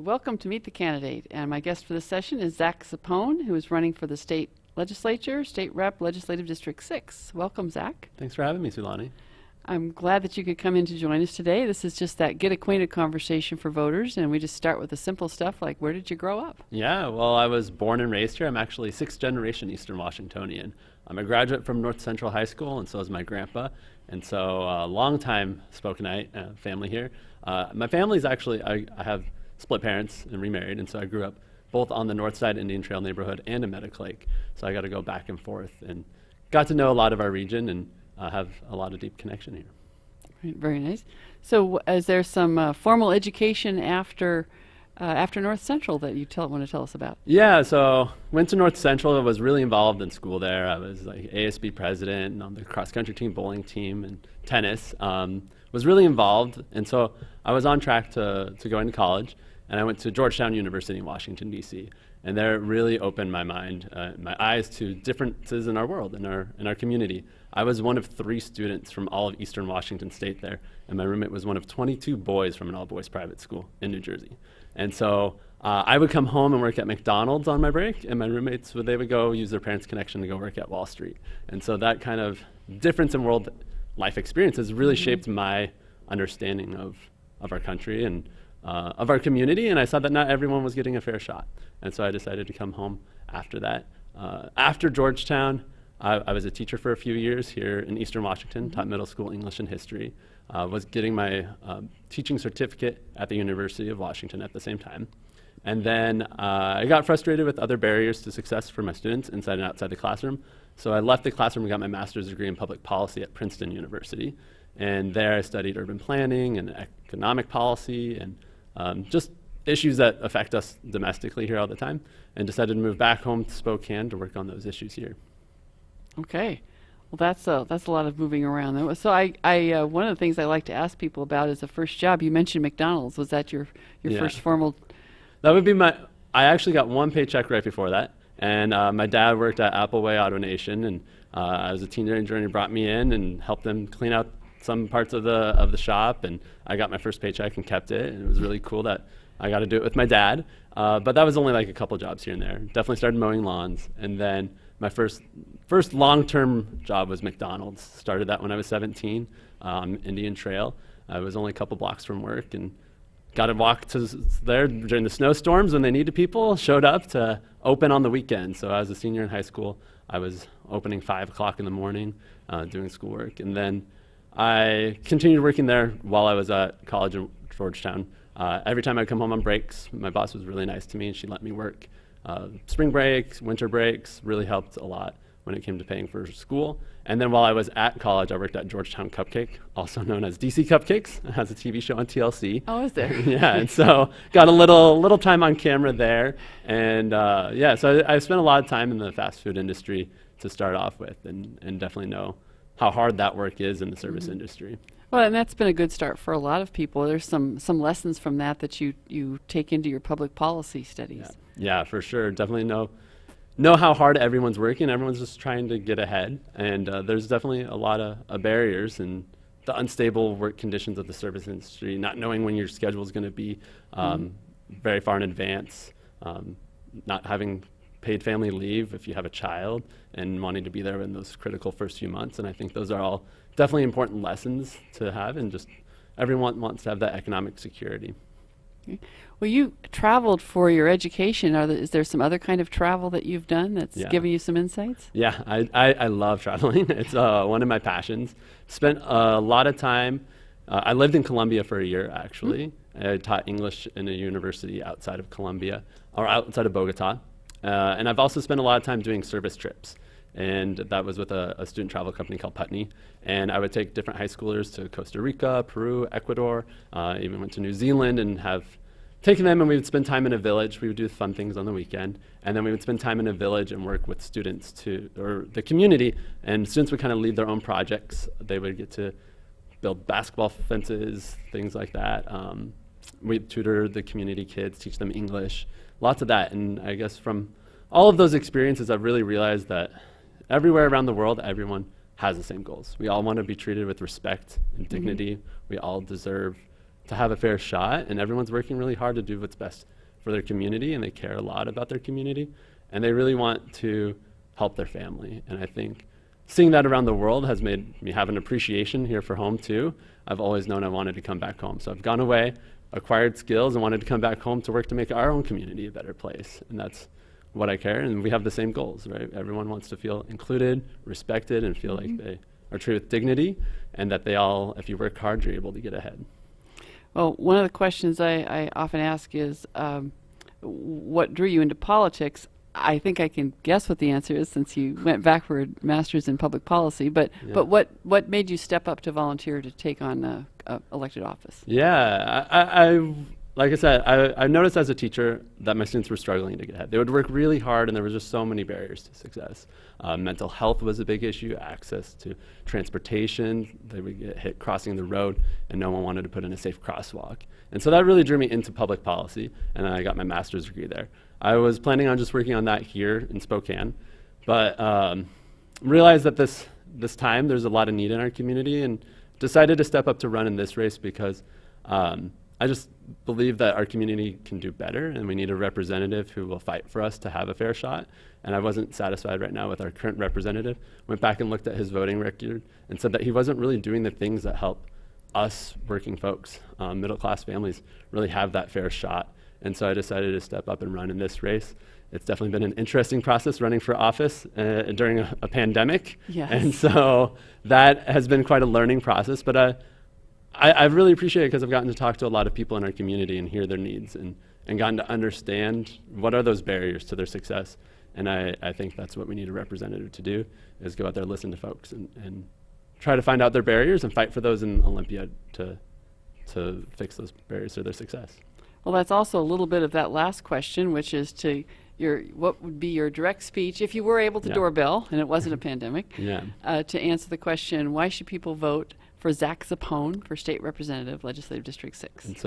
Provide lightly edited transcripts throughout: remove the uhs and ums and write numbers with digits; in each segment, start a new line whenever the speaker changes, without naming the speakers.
Welcome to Meet the Candidate, and my guest for this session is Zack Zappone, who is running for the state legislature, State Rep, Legislative District 6. Welcome, Zack.
Thanks for having me, Sue Lani.
I'm glad that you could come in to join us today. This is just that get acquainted conversation for voters, and we just start with the simple stuff like, where did you grow up?
Yeah, well, I was born and raised here. I'm actually sixth-generation Eastern Washingtonian. I'm a graduate from North Central High School, and so is my grandpa. And so a long-time Spokenite family here. My family's actually, I have split parents and remarried, and so I grew up both on the North Side Indian Trail neighborhood and in Medic Lake. So I got to go back and forth and got to know a lot of our region and have a lot of deep connection here.
Right, very nice. So is there some formal education after North Central that you want to tell us about?
Yeah, so went to North Central. I was really involved in school there. I was like ASB president and on the cross-country team, bowling team, and tennis. Was really involved, and so I was on track to go into college. And I went to Georgetown University in Washington, D.C. And there it really opened my mind, my eyes to differences in our world, in our community. I was one of 3 students from all of Eastern Washington State there, and my roommate was one of 22 boys from an all-boys private school in New Jersey. And so I would come home and work at McDonald's on my break, and my roommates, they would go use their parents' connection to go work at Wall Street. And so that kind of difference in world life experiences really shaped my understanding of our country and of our community, and I saw that not everyone was getting a fair shot. And so I decided to come home after that. After Georgetown, I was a teacher for a few years here in Eastern Washington, taught middle school English and history, was getting my teaching certificate at the University of Washington at the same time. And then I got frustrated with other barriers to success for my students inside and outside the classroom. So I left the classroom and got my master's degree in public policy at Princeton University. And there I studied urban planning and economic policy and just issues that affect us domestically here all the time, and decided to move back home to Spokane to work on those issues here.
Okay. Well, that's a lot of moving around. So I one of the things I like to ask people about is the first job. You mentioned McDonald's. Was that your first formal?
That would be I actually got one paycheck right before that, and my dad worked at Appleway AutoNation, and I was a teenager, and he brought me in and helped them clean out some parts of the shop, and I got my first paycheck and kept it, and it was really cool that I got to do it with my dad. But that was only like a couple jobs here and there. Definitely started mowing lawns, and then my first long-term job was McDonald's. Started that when I was 17 on Indian Trail. I was only a couple blocks from work, and got to walk to there during the snowstorms when they needed people. Showed up to open on the weekend. So as a senior in high school, I was opening 5 o'clock in the morning, doing schoolwork, and then I continued working there while I was at college in Georgetown. Every time I'd come home on breaks, my boss was really nice to me, and she let me work. Spring breaks, winter breaks really helped a lot when it came to paying for school. And then while I was at college, I worked at Georgetown Cupcake, also known as DC Cupcakes. It has a TV show on TLC.
Oh, is there?
Yeah, and so got a little time on camera there. And yeah, so I spent a lot of time in the fast food industry to start off with, and definitely know how hard that work is in the service industry.
Well, and that's been a good start for a lot of people. There's some lessons from that you take into your public policy studies.
Yeah, for sure. Definitely know how hard everyone's working. Everyone's just trying to get ahead, and there's definitely a lot of barriers and the unstable work conditions of the service industry, not knowing when your schedule is going to be very far in advance, not having paid family leave if you have a child, and wanting to be there in those critical first few months. And I think those are all definitely important lessons to have, and just everyone wants to have that economic security.
Well, you traveled for your education. Is there some other kind of travel that you've done that's
Yeah.
given you some insights?
Yeah, I love traveling. It's one of my passions. Spent a lot of time. I lived in Colombia for a year, actually. I taught English in a university outside of Colombia, or outside of Bogota. And I've also spent a lot of time doing service trips. And that was with a student travel company called Putney. And I would take different high schoolers to Costa Rica, Peru, Ecuador, even went to New Zealand and have taken them, and we would spend time in a village. We would do fun things on the weekend. And then we would spend time in a village and work with students or the community. And students would kind of lead their own projects. They would get to build basketball fences, things like that. We'd tutor the community kids, teach them English, lots of that. And I guess from all of those experiences, I've really realized that everywhere around the world, everyone has the same goals. We all want to be treated with respect and dignity. We all deserve to have a fair shot, and everyone's working really hard to do what's best for their community, and they care a lot about their community, and they really want to help their family. And I think seeing that around the world has made me have an appreciation here for home too. I've always known I wanted to come back home. So I've gone away, acquired skills, and wanted to come back home to work to make our own community a better place. And that's what I care, and we have the same goals, right? Everyone wants to feel included, respected, and feel like they are treated with dignity, and that they all, if you work hard, you're able to get ahead.
Well, one of the questions I often ask is, what drew you into politics? I think I can guess what the answer is since you went back for a master's in public policy. But what made you step up to volunteer to take on elected office?
Yeah, I like I said, I noticed as a teacher that my students were struggling to get ahead. They would work really hard, and there was just so many barriers to success. Mental health was a big issue, access to transportation. They would get hit crossing the road, and no one wanted to put in a safe crosswalk. And so that really drew me into public policy, and I got my master's degree there. I was planning on just working on that here in Spokane, but realized that this time there's a lot of need in our community, and decided to step up to run in this race because I just believe that our community can do better, and we need a representative who will fight for us to have a fair shot. And I wasn't satisfied right now with our current representative. Went back and looked at his voting record and said that he wasn't really doing the things that help us working folks, middle-class families, really have that fair shot. And so I decided to step up and run in this race. It's definitely been an interesting process running for office during a pandemic.
Yes.
And so that has been quite a learning process, but I really appreciate it because I've gotten to talk to a lot of people in our community and hear their needs and gotten to understand what are those barriers to their success. And I think that's what we need a representative to do, is go out there, listen to folks, and try to find out their barriers and fight for those in Olympia to fix those barriers to their success.
Well, that's also a little bit of that last question, which is what would be your direct speech if you were able to doorbell and it wasn't a pandemic, to answer the question, why should people vote for Zack Zappone for State Representative, Legislative District 6?
It's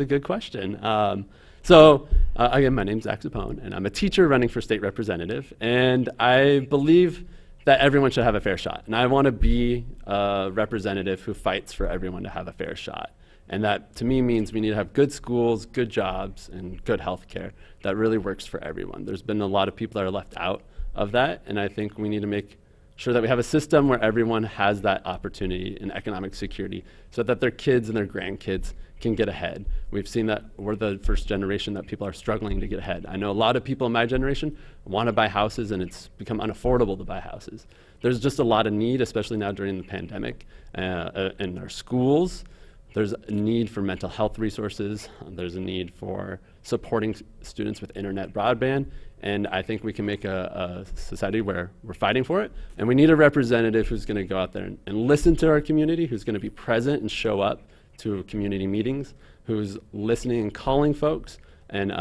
a good question. Again, my name's Zack Zappone, and I'm a teacher running for State Representative, and I believe that everyone should have a fair shot. And I want to be a representative who fights for everyone to have a fair shot. And that, to me, means we need to have good schools, good jobs, and good health care that really works for everyone. There's been a lot of people that are left out of that, and I think we need to make sure that we have a system where everyone has that opportunity in economic security so that their kids and their grandkids can get ahead. We've seen that we're the first generation that people are struggling to get ahead. I know a lot of people in my generation want to buy houses, and it's become unaffordable to buy houses. There's just a lot of need, especially now during the pandemic, in our schools. There's a need for mental health resources. There's a need for supporting students with internet broadband. And I think we can make a society where we're fighting for it. And we need a representative who's going to go out there and listen to our community, who's going to be present and show up to community meetings, who's listening and calling folks, and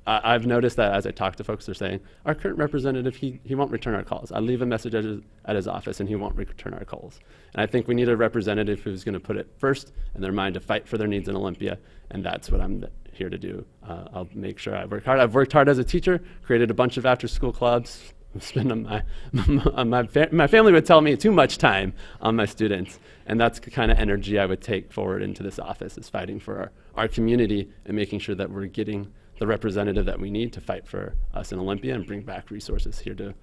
I've noticed that as I talk to folks, they're saying, our current representative, he won't return our calls. I leave a message at his office and he won't return our calls. And I think we need a representative who's going to put it first in their mind to fight for their needs in Olympia, and that's what I'm here to do. I'll make sure I work hard. I've worked hard as a teacher, created a bunch of after-school clubs, spend my family would tell me too much time on my students, and that's the kind of energy I would take forward into this office, is fighting for our community and making sure that we're getting the representative that we need to fight for us in Olympia and bring back resources here to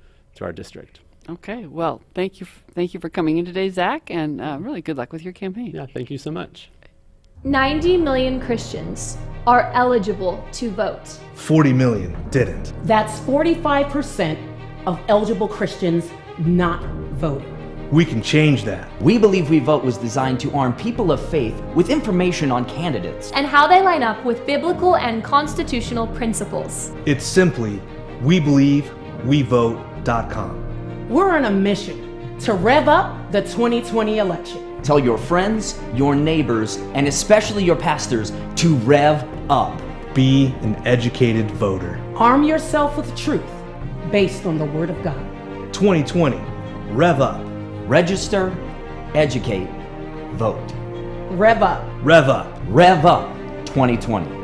our district.
Okay, well, thank you for coming in today, Zack, and really good luck with your campaign.
Yeah, thank you so much.
90 million Christians are eligible to vote.
40 million didn't.
That's 45% of eligible Christians not voting.
We can change that.
We believe We Vote was designed to arm people of faith with information on candidates
And how they line up with biblical and constitutional principles.
It's simply WeBelieveWeVote.com.
We're on a mission to rev up the 2020 election.
Tell your friends, your neighbors, and especially your pastors to rev up.
Be an educated voter.
Arm yourself with truth based on the Word of God.
2020, rev up.
Register, educate, vote.
Rev up.
Rev up.
Rev up 2020.